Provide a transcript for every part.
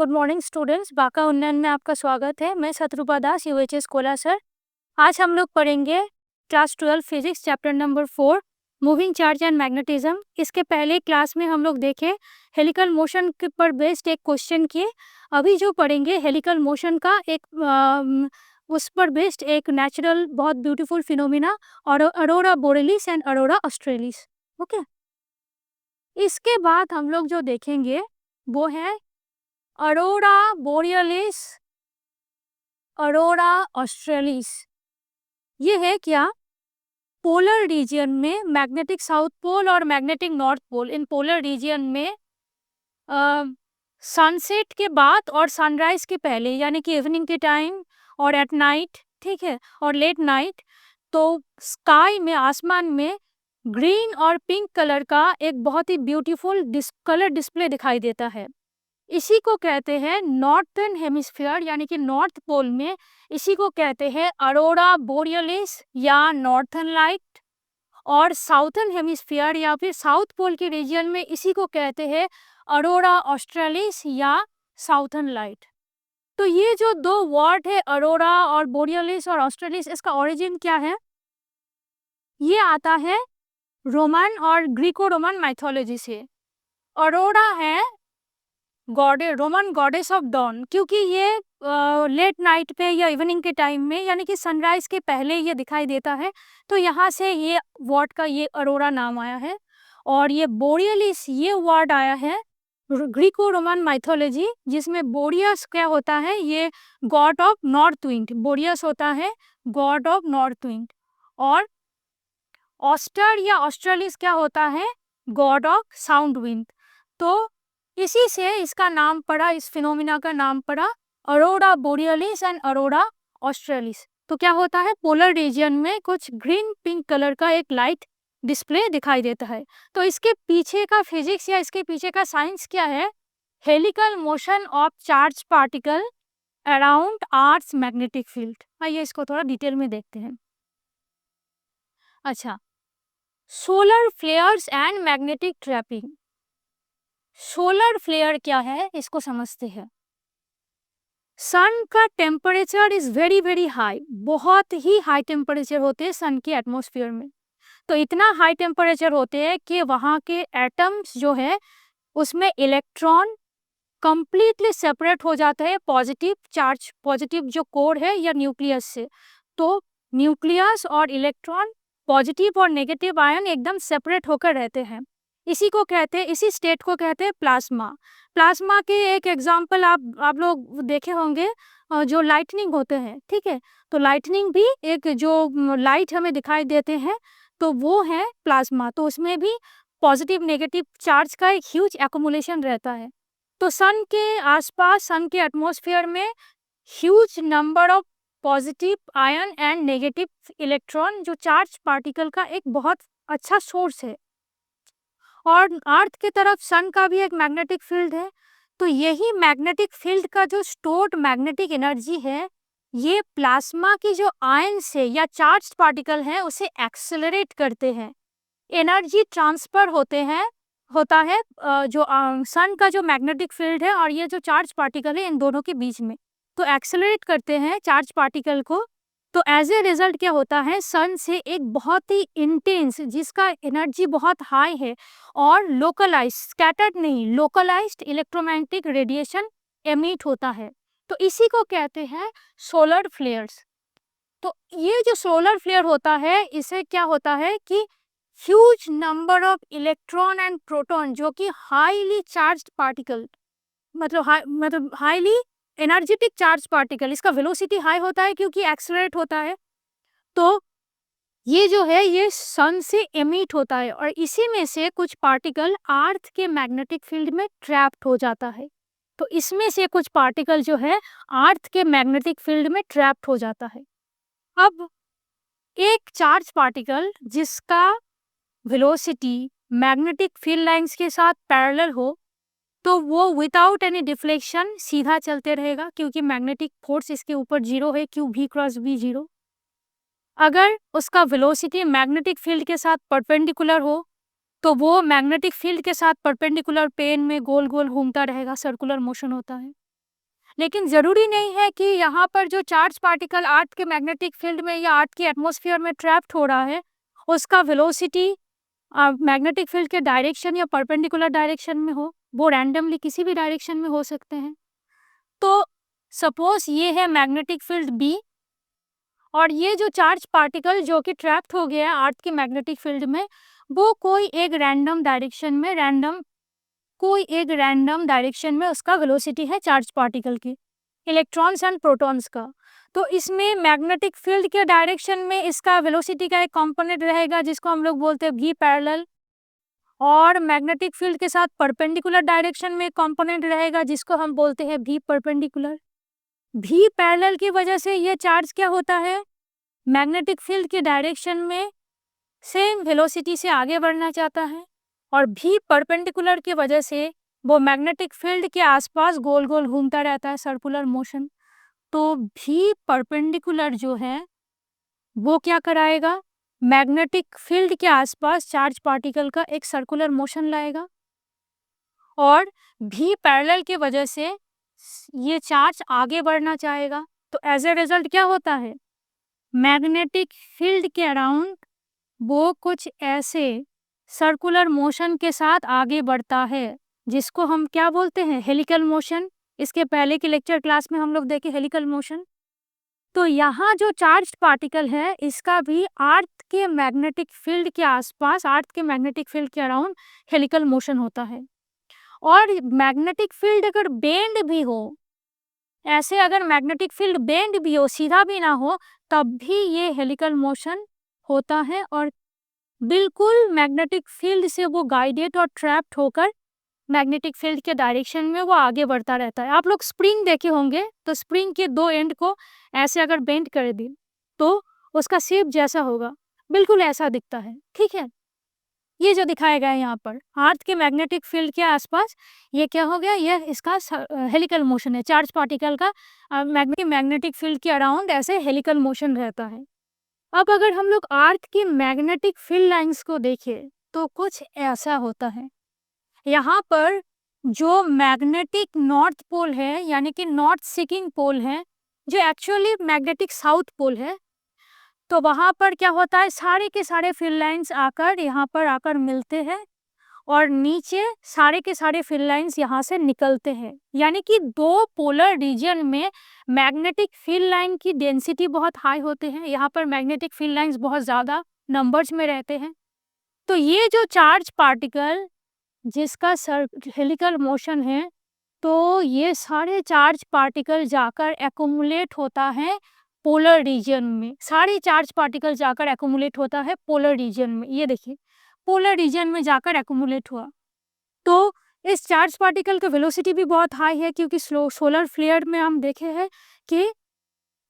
Good morning students, Banka उन्नयन में आपका स्वागत है। मैं शत्रुपा दास, यूएचएस कोलासर। आज हम लोग पढ़ेंगे class 12 physics chapter number 4 moving charge and magnetism. इसके पहले क्लास में हम लोग देखे हेलिकल मोशन के पर बेस्ड एक क्वेश्चन किए। अभी जो पढ़ेंगे हेलिकल मोशन का एक उस पर बेस्ड एक नेचुरल बहुत ब्यूटीफुल फिनोमिना और Arora borealis and Arora australis. Okay, इसके बाद हम लोग जो देखेंगे वो है अरोरा बोरियलिस, अरोरा ऑस्ट्रेलिस। ये है क्या? पोलर रीजियन में मैग्नेटिक साउथ पोल और मैग्नेटिक नॉर्थ पोल, इन पोलर रीजियन में सनसेट के बाद और सनराइज के पहले, यानी कि इवनिंग के टाइम और एट नाइट, ठीक है, और लेट नाइट, तो स्काई में, आसमान में ग्रीन और पिंक कलर का एक बहुत ही ब्यूटीफुल कलर डिस्प्ले दिखाई देता है। इसी को कहते हैं नॉर्थर्न हेमिस्फीयर, यानी कि नॉर्थ पोल में इसी को कहते हैं अरोरा बोरियलिस या नॉर्थर्न लाइट, और साउथर्न हेमिस्फीयर या फिर साउथ पोल के रीजन में इसी को कहते हैं अरोरा ऑस्ट्रेलिस या साउथर्न लाइट। तो ये जो दो वर्ड है अरोरा और बोरियलिस और ऑस्ट्रेलिस, इसका ओरिजिन क्या है? ये आता है रोमन और ग्रीको रोमन माइथोलॉजी से। अरोरा है रोमन गॉडेस ऑफ डॉन, क्योंकि ये लेट नाइट पे या इवनिंग के टाइम में, यानी कि सनराइज के पहले ये दिखाई देता है, तो यहाँ से ये वर्ड का ये अरोरा नाम आया है। और ये बोरियलिस, ये वर्ड आया है ग्रीको रोमन माइथोलॉजी, जिसमें बोरियस क्या होता है, ये गॉड ऑफ नॉर्थ विंड, बोरियस होता है गॉड ऑफ नॉर्थ विंड, और ऑस्टर या ऑस्ट्रेलिस क्या होता है, गॉड ऑफ साउंड विंड। तो इसी से इसका नाम पड़ा, इस फिनोमिना का नाम पड़ा अरोरा बोरियलिस एंड अरोरा ऑस्ट्रेलिस। तो क्या होता है, पोलर रीजियन में कुछ ग्रीन पिंक कलर का एक लाइट डिस्प्ले दिखाई देता है। तो इसके पीछे का फिजिक्स या इसके पीछे का साइंस क्या है? Helical motion of charge particle around earth magnetic field. आइए इसको थोड़ा डिटेल में देखते हैं। अच्छा, solar flares and magnetic trapping. Solar flare क्या है, इसको समझते हैं। सन का temperature is very very high, बहुत ही हाई टेम्परेचर होते हैं सन के एटमॉस्फेयर में। तो इतना हाई टेम्परेचर होते हैं कि वहाँ के एटम्स जो है उसमें इलेक्ट्रॉन कंप्लीटली सेपरेट हो जाता है पॉजिटिव चार्ज, पॉजिटिव जो कोर है या न्यूक्लियस से। तो न्यूक्लियस और इलेक्ट्रॉन, पॉजिटिव और नेगेटिव आयन एकदम सेपरेट होकर रहते हैं। इसी को कहते हैं, इसी स्टेट को कहते हैं प्लाज्मा। प्लाज्मा के एक एग्जांपल आप लोग देखे होंगे, जो लाइटनिंग होते हैं, ठीक है। तो लाइटनिंग भी एक जो लाइट हमें दिखाई देते हैं, तो वो है प्लाज्मा। तो उसमें भी पॉजिटिव नेगेटिव चार्ज का एक ह्यूज एक्युमुलेशन रहता है। तो सन के आसपास, सन के एटमॉस्फेयर में huge number of positive ion and negative electron, जो चार्ज पार्टिकल का एक बहुत अच्छा सोर्स है। और अर्थ की तरफ सन का भी एक मैग्नेटिक फील्ड है। तो यही मैग्नेटिक फील्ड का जो स्टोर्ड मैग्नेटिक एनर्जी है, ये प्लाज्मा की जो आयन से या चार्ज पार्टिकल हैं उसे एक्सेलरेट करते हैं। एनर्जी ट्रांसफर होता है जो सन का जो मैग्नेटिक फील्ड है और ये जो चार्ज पार्टिकल है, इन दोनों के बीच में, तो एक्सेलरेट करते हैं चार्ज पार्टिकल को। तो एज ए रिजल्ट क्या होता है, सन से एक बहुत ही इंटेंस, जिसका एनर्जी बहुत हाई है और लोकलाइज, स्कैटर्ड नहीं, लोकलाइज्ड इलेक्ट्रोमैग्नेटिक रेडिएशन एमिट होता है। तो इसी को कहते हैं सोलर फ्लेयर्स। तो ये जो सोलर फ्लेयर होता है, इसे क्या होता है कि huge number of electron and proton, जो कि हाईली चार्ज्ड पार्टिकल, मतलब हाईली एनर्जेटिक चार्ज पार्टिकल, इसका वेलोसिटी हाई होता है क्योंकि एक्सेलरेट होता है। तो ये जो है ये सन से एमिट होता है और इसी में से कुछ पार्टिकल अर्थ के मैग्नेटिक फील्ड में ट्रैप्ड हो जाता है। तो इसमें से कुछ पार्टिकल जो है अर्थ के मैग्नेटिक फील्ड में ट्रैप्ड हो जाता है। अब एक चार्ज पार्टिकल जिसका वेलोसिटी मैग्नेटिक फील्ड लाइंस के साथ पैरेलल हो, तो वो विदाउट एनी डिफ्लेक्शन सीधा चलते रहेगा, क्योंकि मैग्नेटिक फोर्स इसके ऊपर जीरो है, क्यू भी क्रॉस बी जीरो। अगर उसका वेलोसिटी मैग्नेटिक फील्ड के साथ परपेंडिकुलर हो, तो वो मैग्नेटिक फील्ड के साथ परपेंडिकुलर प्लेन में गोल गोल घूमता रहेगा, सर्कुलर मोशन होता है। लेकिन ज़रूरी नहीं है कि यहाँ पर जो चार्ज पार्टिकल अर्थ के मैग्नेटिक फील्ड में या अर्थ के एटमॉस्फेयर में ट्रैप्ड हो रहा है उसका वेलोसिटी मैग्नेटिक फील्ड के डायरेक्शन या परपेंडिकुलर डायरेक्शन में हो, वो रैंडमली किसी भी डायरेक्शन में हो सकते हैं। तो सपोज ये है मैग्नेटिक फील्ड बी और ये जो चार्ज पार्टिकल जो कि ट्रैप्ड हो गया है अर्थ के मैग्नेटिक फील्ड में, वो कोई एक रैंडम डायरेक्शन में उसका वेलोसिटी है चार्ज पार्टिकल की, इलेक्ट्रॉन्स एंड प्रोटॉन्स का। तो इसमें मैग्नेटिक फील्ड के डायरेक्शन में इसका वेलोसिटी का एक कंपोनेंट रहेगा जिसको हम लोग बोलते हैं भी पैरेलल, और मैग्नेटिक फील्ड के साथ परपेंडिकुलर डायरेक्शन में एक कंपोनेंट रहेगा जिसको हम बोलते हैं भी परपेंडिकुलर। भी पैरेलल की वजह से ये चार्ज क्या होता है, मैग्नेटिक फील्ड के डायरेक्शन में सेम वेलोसिटी से आगे बढ़ना चाहता है, और भी परपेंडिकुलर की वजह से वो मैग्नेटिक फील्ड के आसपास गोल गोल घूमता रहता है, सर्कुलर मोशन। तो भी परपेंडिकुलर जो है वो क्या कराएगा, मैग्नेटिक फील्ड के आसपास चार्ज पार्टिकल का एक सर्कुलर मोशन लाएगा, और भी पैरेलल की वजह से ये चार्ज आगे बढ़ना चाहेगा। तो एज ए रिजल्ट क्या होता है, मैग्नेटिक फील्ड के अराउंड वो कुछ ऐसे सर्कुलर मोशन के साथ आगे बढ़ता है जिसको हम क्या बोलते हैं, हेलिकल मोशन। इसके पहले के लेक्चर क्लास में हम लोग देखे हेलिकल मोशन। तो यहाँ जो चार्ज्ड पार्टिकल है इसका भी अर्थ के मैग्नेटिक फील्ड के आसपास, अर्थ के मैग्नेटिक फील्ड के अराउंड हेलिकल मोशन होता है। और मैग्नेटिक फील्ड अगर बेंड भी हो, ऐसे अगर मैग्नेटिक फील्ड बेंड भी हो, सीधा भी ना हो, तब भी ये हेलिकल मोशन होता है और बिल्कुल मैग्नेटिक फील्ड से वो गाइडेड और ट्रैप्ड होकर मैग्नेटिक फील्ड के डायरेक्शन में वो आगे बढ़ता रहता है। आप लोग स्प्रिंग देखे होंगे, तो स्प्रिंग के दो एंड को ऐसे अगर बेंड कर दी तो उसका शेप जैसा होगा, बिल्कुल ऐसा दिखता है। ठीक है, ये जो दिखाया गया है यहाँ पर अर्थ के मैग्नेटिक फील्ड के आसपास, ये क्या हो गया, ये इसका हेलिकल मोशन है। चार्ज पार्टिकल का मैग्नेटिक फील्ड के अराउंड ऐसे हेलिकल मोशन रहता है। अब अगर हम लोग अर्थ की मैग्नेटिक फील्ड लाइंस को देखें तो कुछ ऐसा होता है। यहाँ पर जो मैग्नेटिक नॉर्थ पोल है, यानी कि नॉर्थ सीकिंग पोल है, जो एक्चुअली मैग्नेटिक साउथ पोल है, तो वहाँ पर क्या होता है, सारे के सारे फील्ड लाइंस आकर यहाँ पर आकर मिलते हैं और नीचे सारे के सारे फील्ड लाइंस यहाँ से निकलते हैं। यानी कि दो पोलर रीजन में मैग्नेटिक फील्ड लाइन की डेंसिटी बहुत हाई होते हैं। यहाँ पर मैग्नेटिक फील्ड लाइंस बहुत ज़्यादा नंबर्स में रहते हैं। तो ये जो चार्ज पार्टिकल जिसका हेलिकल मोशन है, तो ये सारे चार्ज पार्टिकल जाकर एक्यूमुलेट होता है पोलर रीजन में। सारे चार्ज पार्टिकल जाकर एक्यूमुलेट होता है पोलर रीजन में। ये देखिए, पोलर रीजन में जाकर एक्यूमुलेट हुआ। तो इस चार्ज पार्टिकल का वेलोसिटी भी बहुत हाई है, क्योंकि सोलर फ्लेयर में हम देखे हैं कि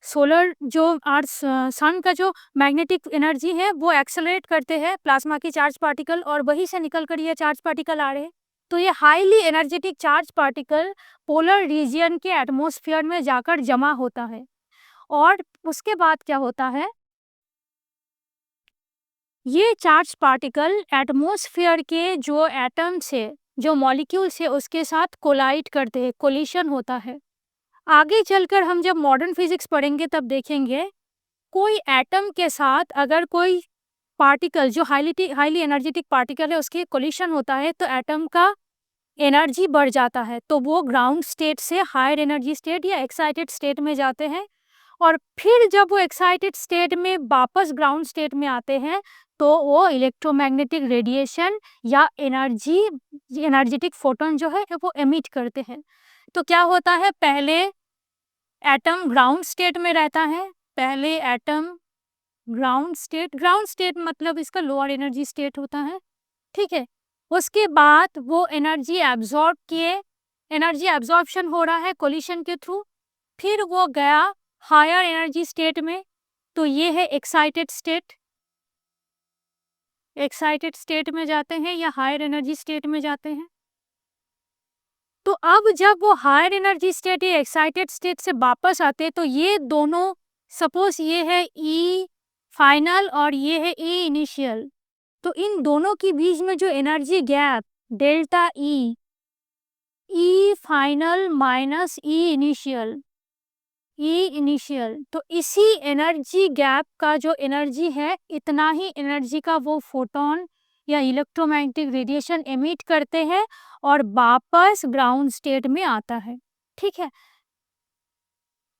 सोलर जो अर्थ सन का जो मैग्नेटिक एनर्जी है वो एक्सेलरेट करते हैं प्लाज्मा की चार्ज पार्टिकल, और वहीं से निकल कर ये चार्ज पार्टिकल आ रहे हैं। तो ये highly energetic charge particle polar region के एटमॉस्फेयर में जाकर जमा होता है, और उसके बाद क्या होता है, ये चार्ज पार्टिकल एटमॉस्फेयर के जो एटम से, जो मॉलिक्यूल से उसके साथ कोलाइड करते हैं, कोलिशन होता है। आगे चलकर हम जब मॉडर्न फिजिक्स पढ़ेंगे तब देखेंगे कोई एटम के साथ अगर कोई पार्टिकल जो हाईली एनर्जेटिक पार्टिकल है उसके कोलिशन होता है तो एटम का एनर्जी बढ़ जाता है, तो वो ग्राउंड स्टेट से हायर एनर्जी स्टेट या एक्साइटेड स्टेट में जाते हैं, और फिर जब वो एक्साइटेड स्टेट में वापस ग्राउंड स्टेट में आते हैं तो वो इलेक्ट्रोमैग्नेटिक रेडिएशन या एनर्जेटिक फोटोन जो है वो एमिट करते हैं। तो क्या होता है, पहले एटम ग्राउंड स्टेट में रहता है, पहले एटम ग्राउंड स्टेट मतलब इसका लोअर एनर्जी स्टेट होता है। ठीक है, उसके बाद वो एनर्जी एब्जॉर्ब किए, एनर्जी एब्जॉर्प्शन हो रहा है कोलिशन के थ्रू, फिर वो गया हायर एनर्जी स्टेट में, तो ये है एक्साइटेड स्टेट में जाते हैं या हायर एनर्जी स्टेट में जाते हैं। तो अब जब वो हायर एनर्जी स्टेट या एक्साइटेड स्टेट से वापस आते हैं तो ये दोनों, सपोज ये है ई फाइनल और ये है ई इनिशियल, तो इन दोनों के बीच में जो एनर्जी गैप डेल्टा ई, ई फाइनल माइनस ई इनिशियल, तो इसी एनर्जी गैप का जो एनर्जी है, इतना ही एनर्जी का वो फोटोन या इलेक्ट्रोमैग्नेटिक रेडिएशन एमिट करते हैं और वापस ग्राउंड स्टेट में आता है। ठीक है,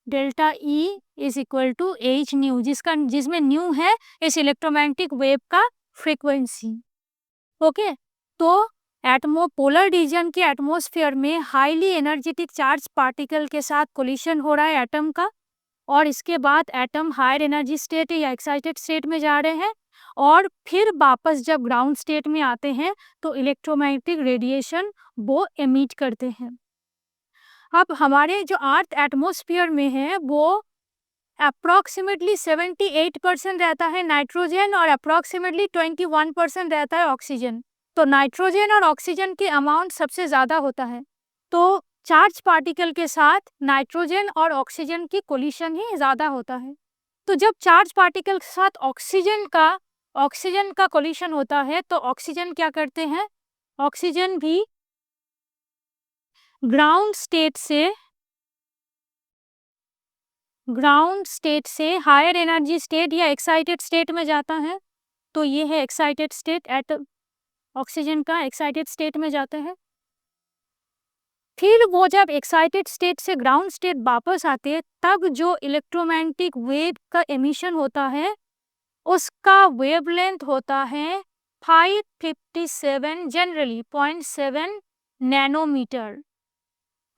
delta E is equal to H nu, जिसमें न्यू है इस इलेक्ट्रोमैग्नेटिक वेव का फ्रीक्वेंसी। ओके, तो पोलर रीजन के एटमॉस्फेयर में हाईली एनर्जेटिक चार्ज पार्टिकल के साथ कोलिशन हो रहा है एटम का, और इसके बाद एटम हायर एनर्जी स्टेट या एक्साइटेड स्टेट में जा रहे हैं, और फिर वापस जब ग्राउंड स्टेट में आते हैं तो इलेक्ट्रोमैग्नेटिक रेडिएशन वो एमिट करते हैं। अब हमारे जो अर्थ एटमॉस्फेयर में है वो अप्रॉक्सीमेटली 78% रहता है नाइट्रोजन और अप्रॉक्सीमेटली 21% रहता है ऑक्सीजन। तो नाइट्रोजन और ऑक्सीजन के अमाउंट सबसे ज़्यादा होता है, तो चार्ज पार्टिकल के साथ नाइट्रोजन और ऑक्सीजन की कोलिशन ही ज़्यादा होता है। तो जब चार्ज पार्टिकल के साथ ऑक्सीजन का कोलिशन होता है तो ऑक्सीजन क्या करते हैं, ऑक्सीजन भी ग्राउंड स्टेट से हायर एनर्जी स्टेट या एक्साइटेड स्टेट में जाता है। तो ये है एक्साइटेड स्टेट, एटम ऑक्सीजन का एक्साइटेड स्टेट में जाते हैं। फिर वो जब एक्साइटेड स्टेट से ग्राउंड स्टेट वापस आते हैं तब जो इलेक्ट्रोमैग्नेटिक वेव का एमिशन होता है उसका वेवलेंथ होता है 557 जनरली 0.7 नैनोमीटर।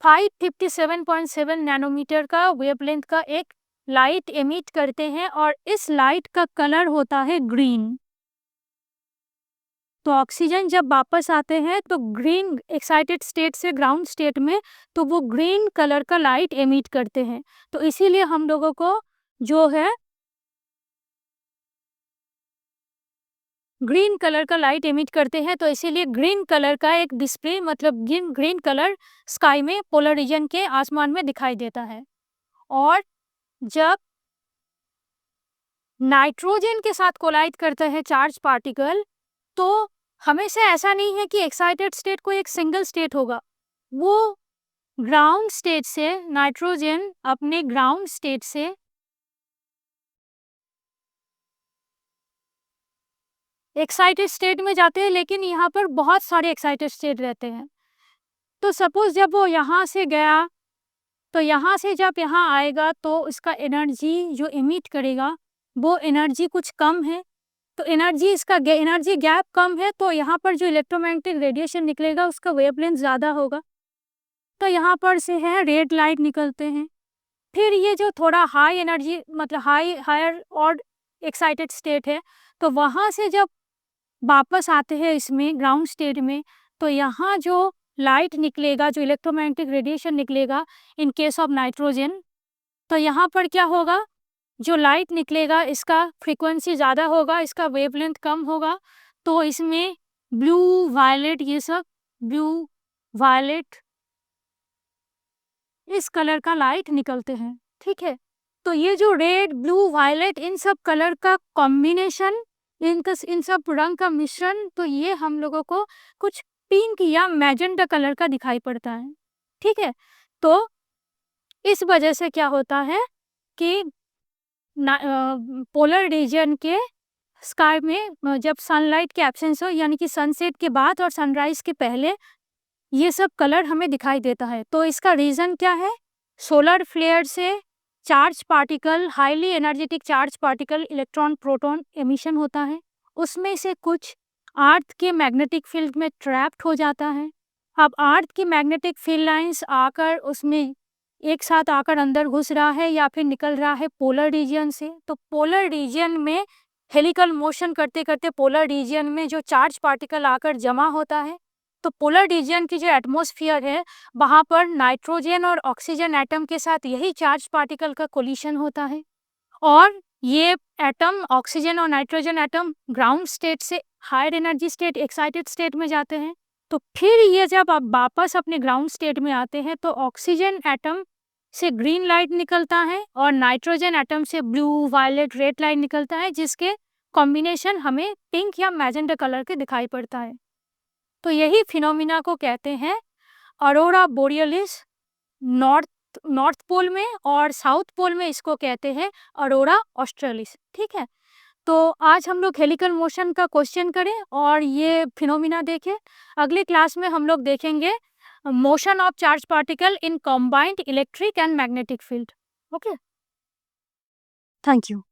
557.7 नैनोमीटर का वेवलेंथ का एक लाइट एमिट करते हैं और इस लाइट का कलर होता है ग्रीन। तो ऑक्सीजन जब वापस आते हैं तो ग्रीन एक्साइटेड स्टेट से ग्राउंड स्टेट में, तो वो ग्रीन कलर का लाइट एमिट करते हैं। तो इसीलिए हम लोगों को जो है ग्रीन कलर का लाइट एमिट करते हैं, तो इसीलिए ग्रीन कलर का एक डिस्प्ले, मतलब ग्रीन कलर स्काई में पोलर रीजन के आसमान में दिखाई देता है। और जब नाइट्रोजन के साथ कोलाइड करता है चार्ज पार्टिकल, तो हमेशा ऐसा नहीं है कि एक्साइटेड स्टेट को एक सिंगल स्टेट होगा, वो ग्राउंड स्टेट से नाइट्रोजन अपने ग्राउंड स्टेट से एक्साइटेड स्टेट में जाते हैं, लेकिन यहाँ पर बहुत सारे एक्साइटेड स्टेट रहते हैं। तो सपोज जब वो यहाँ से गया तो यहाँ से जब यहाँ आएगा तो इसका एनर्जी जो इमिट करेगा वो एनर्जी कुछ कम है, तो एनर्जी गैप कम है, तो यहाँ पर जो इलेक्ट्रोमैग्नेटिक रेडिएशन निकलेगा उसका वेवलेंथ ज़्यादा होगा। तो यहाँ पर से है रेड लाइट निकलते हैं। फिर ये जो थोड़ा हाई एनर्जी, मतलब हायर और एक्साइटेड स्टेट है, तो वहाँ से जब वापस आते हैं इसमें ग्राउंड स्टेट में, तो यहाँ जो लाइट निकलेगा, जो इलेक्ट्रोमैग्नेटिक रेडिएशन निकलेगा इन केस ऑफ नाइट्रोजन, तो यहाँ पर क्या होगा, जो लाइट निकलेगा इसका फ्रीक्वेंसी ज़्यादा होगा, इसका वेवलेंथ कम होगा, तो इसमें ब्लू वायलेट, ये सब ब्लू वायलेट इस कलर का लाइट निकलते हैं। ठीक है, तो ये जो रेड ब्लू वायलेट इन सब कलर का कॉम्बिनेशन, इन सब रंग का मिश्रण, तो ये हम लोगों को कुछ पिंक या मैजेंटा कलर का दिखाई पड़ता है। ठीक है, तो इस वजह से क्या होता है कि पोलर रीजन के स्काई में जब सनलाइट के एब्सेंस हो, यानी कि सनसेट के बाद और सनराइज के पहले, ये सब कलर हमें दिखाई देता है। तो इसका रीज़न क्या है, सोलर फ्लेयर से charge particle, highly energetic charge particle, electron proton emission होता है, उसमें से कुछ अर्थ के मैग्नेटिक फील्ड में ट्रैप्ड हो जाता है। अब अर्थ की मैग्नेटिक फील्ड लाइंस आकर उसमें एक साथ आकर अंदर घुस रहा है या फिर निकल रहा है पोलर रीजन से, तो पोलर रीजन में हेलिकल मोशन करते करते पोलर रीजन में जो चार्ज पार्टिकल आकर जमा होता है, तो पोलर रीजन की जो एटमॉस्फेयर है वहाँ पर नाइट्रोजन और ऑक्सीजन एटम के साथ यही चार्ज पार्टिकल का कोलिशन होता है, और ये एटम, ऑक्सीजन और नाइट्रोजन एटम ग्राउंड स्टेट से higher energy state, excited state में जाते हैं। तो फिर ये जब आप वापस अपने ग्राउंड स्टेट में आते हैं तो ऑक्सीजन एटम से ग्रीन लाइट निकलता है और नाइट्रोजन एटम से ब्लू वायलेट रेड लाइट निकलता है, जिसके कॉम्बिनेशन हमें पिंक या मैजेंटा कलर के दिखाई पड़ता है। तो यही फिनोमिना को कहते हैं अरोरा बोरियलिस नॉर्थ पोल में, और साउथ पोल में इसको कहते हैं अरोरा ऑस्ट्रेलिस। ठीक है, तो आज हम लोग हेलिकल मोशन का क्वेश्चन करें और ये फिनोमिना देखें। अगले क्लास में हम लोग देखेंगे motion of charge particle in combined electric and magnetic field. Okay, thank you.